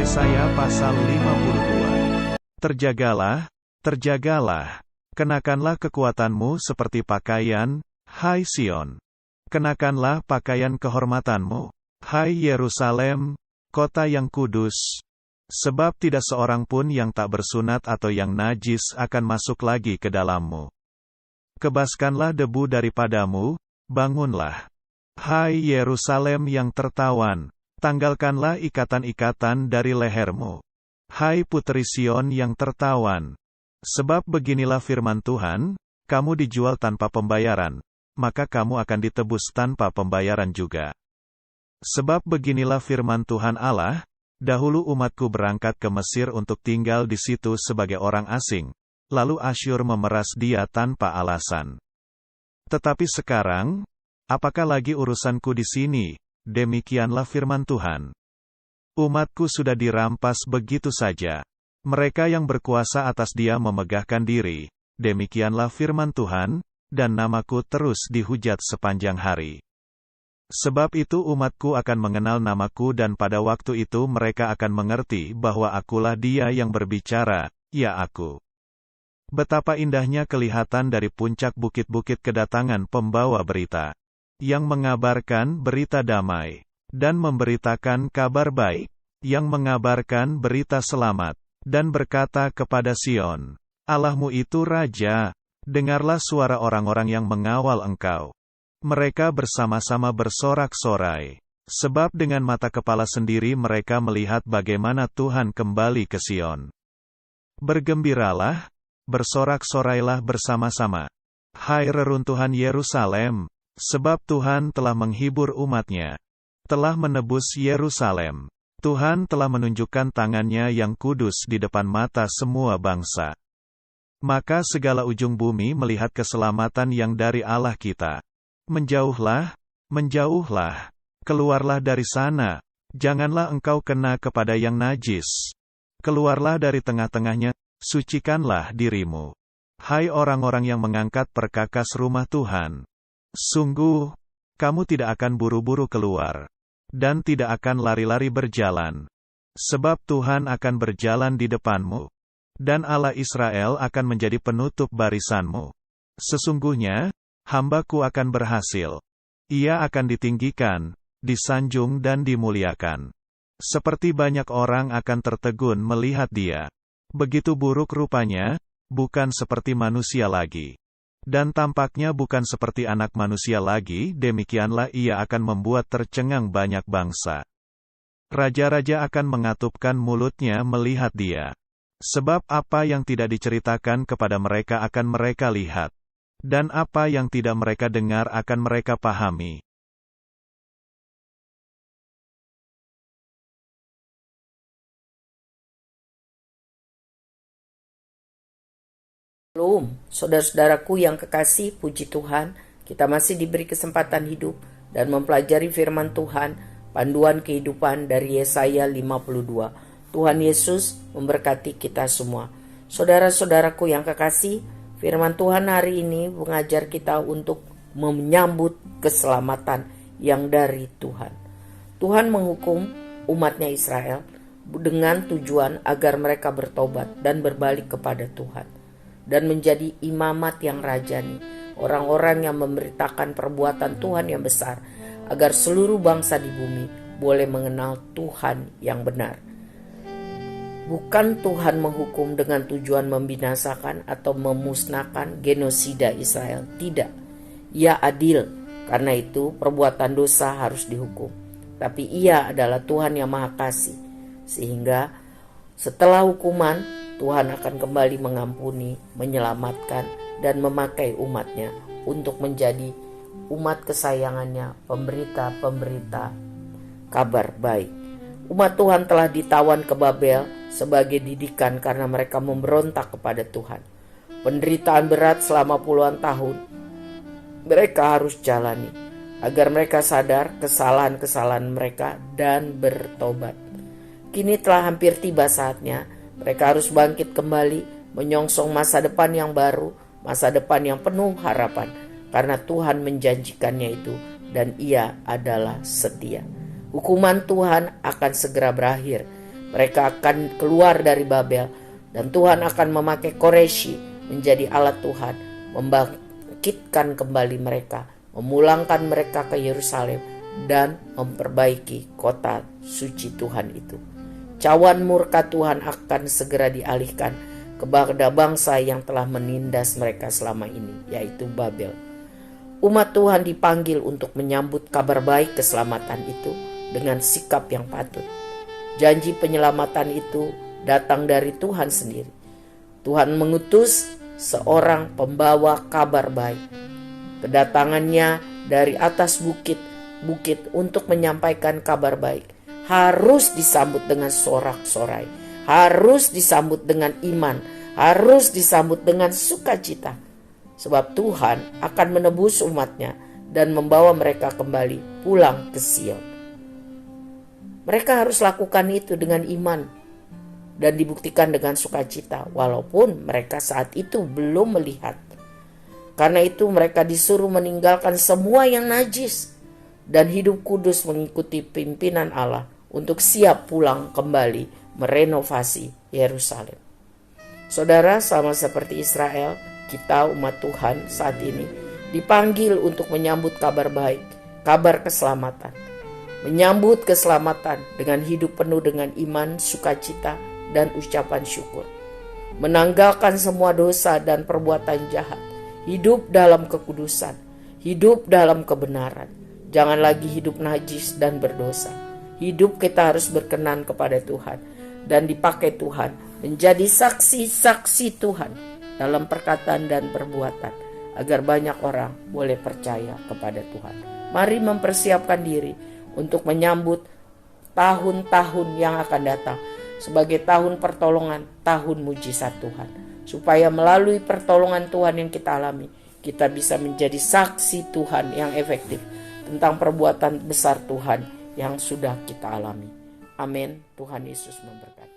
Yesaya pasal 52. Terjagalah, terjagalah. Kenakanlah kekuatanmu seperti pakaian, hai Sion. Kenakanlah pakaian kehormatanmu, hai Yerusalem, kota yang kudus. Sebab tidak seorang pun yang tak bersunat atau yang najis akan masuk lagi ke dalammu. Kebaskanlah debu daripadamu, bangunlah. Hai Yerusalem yang tertawan, tanggalkanlah ikatan-ikatan dari lehermu. Hai Putri Sion yang tertawan. Sebab beginilah firman Tuhan, kamu dijual tanpa pembayaran, maka kamu akan ditebus tanpa pembayaran juga. Sebab beginilah firman Tuhan Allah, dahulu umatku berangkat ke Mesir untuk tinggal di situ sebagai orang asing, lalu Asyur memeras dia tanpa alasan. Tetapi sekarang, apakah lagi urusanku di sini? Demikianlah firman Tuhan. Umatku sudah dirampas begitu saja. Mereka yang berkuasa atas dia memegahkan diri, demikianlah firman Tuhan, dan namaku terus dihujat sepanjang hari. Sebab itu umatku akan mengenal namaku dan pada waktu itu mereka akan mengerti bahwa akulah dia yang berbicara, ya aku. Betapa indahnya kelihatan dari puncak bukit-bukit kedatangan pembawa berita, yang mengabarkan berita damai, dan memberitakan kabar baik, yang mengabarkan berita selamat, dan berkata kepada Sion, Allahmu itu Raja. Dengarlah suara orang-orang yang mengawal engkau. Mereka bersama-sama bersorak-sorai. Sebab dengan mata kepala sendiri mereka melihat bagaimana Tuhan kembali ke Sion. Bergembiralah, bersorak-sorailah bersama-sama. Hai reruntuhan Yerusalem, sebab Tuhan telah menghibur umatnya. Telah menebus Yerusalem. Tuhan telah menunjukkan tangannya yang kudus di depan mata semua bangsa. Maka segala ujung bumi melihat keselamatan yang dari Allah kita. Menjauhlah, menjauhlah, keluarlah dari sana, janganlah engkau kena kepada yang najis. Keluarlah dari tengah-tengahnya, sucikanlah dirimu. Hai orang-orang yang mengangkat perkakas rumah Tuhan. Sungguh, kamu tidak akan buru-buru keluar. Dan tidak akan lari-lari berjalan. Sebab Tuhan akan berjalan di depanmu. Dan Allah Israel akan menjadi penutup barisanmu. Sesungguhnya, hamba-Ku akan berhasil. Ia akan ditinggikan, disanjung dan dimuliakan. Seperti banyak orang akan tertegun melihat dia. Begitu buruk rupanya, bukan seperti manusia lagi. Dan tampaknya bukan seperti anak manusia lagi, demikianlah ia akan membuat tercengang banyak bangsa. Raja-raja akan mengatupkan mulutnya melihat dia. Sebab apa yang tidak diceritakan kepada mereka akan mereka lihat. Dan apa yang tidak mereka dengar akan mereka pahami. Shalom, saudara-saudaraku yang kekasih, puji Tuhan, kita masih diberi kesempatan hidup dan mempelajari firman Tuhan, panduan kehidupan dari Yesaya 52. Tuhan Yesus memberkati kita semua. Saudara-saudaraku yang kekasih, firman Tuhan hari ini mengajar kita untuk menyambut keselamatan yang dari Tuhan. Tuhan menghukum umatnya Israel dengan tujuan agar mereka bertobat dan berbalik kepada Tuhan. Dan menjadi imamat yang rajani, orang-orang yang memberitakan perbuatan Tuhan yang besar, agar seluruh bangsa di bumi boleh mengenal Tuhan yang benar. Bukan Tuhan menghukum dengan tujuan membinasakan atau memusnahkan genosida Israel, tidak. Ia adil, karena itu perbuatan dosa harus dihukum. Tapi Ia adalah Tuhan yang Maha Kasih, sehingga setelah hukuman, Tuhan akan kembali mengampuni, menyelamatkan, dan memakai umatnya untuk menjadi umat kesayangannya, pemberita-pemberita kabar baik. Umat Tuhan telah ditawan ke Babel sebagai didikan karena mereka memberontak kepada Tuhan. Penderitaan berat selama puluhan tahun mereka harus jalani, agar mereka sadar kesalahan-kesalahan mereka dan bertobat. Kini telah hampir tiba saatnya mereka harus bangkit kembali, menyongsong masa depan yang baru, masa depan yang penuh harapan, karena Tuhan menjanjikannya itu, dan Ia adalah setia. Hukuman Tuhan akan segera berakhir, Mereka akan keluar dari Babel dan Tuhan akan memakai Koreshi menjadi alat Tuhan, membangkitkan kembali mereka, memulangkan mereka ke Yerusalem dan memperbaiki kota suci Tuhan itu. Cawan murka Tuhan akan segera dialihkan kepada bangsa yang telah menindas mereka selama ini, yaitu Babel. Umat Tuhan dipanggil untuk menyambut kabar baik keselamatan itu dengan sikap yang patut. Janji penyelamatan itu datang dari Tuhan sendiri. Tuhan mengutus seorang pembawa kabar baik. Kedatangannya dari atas bukit untuk menyampaikan kabar baik harus disambut dengan sorak-sorai, harus disambut dengan iman, harus disambut dengan sukacita. Sebab Tuhan akan menebus umatnya dan membawa mereka kembali pulang ke Sion. Mereka harus lakukan itu dengan iman dan dibuktikan dengan sukacita, walaupun mereka saat itu belum melihat. Karena itu mereka disuruh meninggalkan semua yang najis dan hidup kudus mengikuti pimpinan Allah untuk siap pulang kembali merenovasi Yerusalem. Saudara, sama seperti Israel, kita umat Tuhan saat ini dipanggil untuk menyambut kabar baik, kabar keselamatan. Menyambut keselamatan dengan hidup penuh dengan iman, sukacita, dan ucapan syukur. Menanggalkan semua dosa dan perbuatan jahat. Hidup dalam kekudusan. Hidup dalam kebenaran. Jangan lagi hidup najis dan berdosa. Hidup kita harus berkenan kepada Tuhan dan dipakai Tuhan menjadi saksi-saksi Tuhan dalam perkataan dan perbuatan, agar banyak orang boleh percaya kepada Tuhan. Mari mempersiapkan diri untuk menyambut tahun-tahun yang akan datang sebagai tahun pertolongan, tahun mujizat Tuhan. Supaya melalui pertolongan Tuhan yang kita alami, kita bisa menjadi saksi Tuhan yang efektif tentang perbuatan besar Tuhan yang sudah kita alami. Amin. Tuhan Yesus memberkati.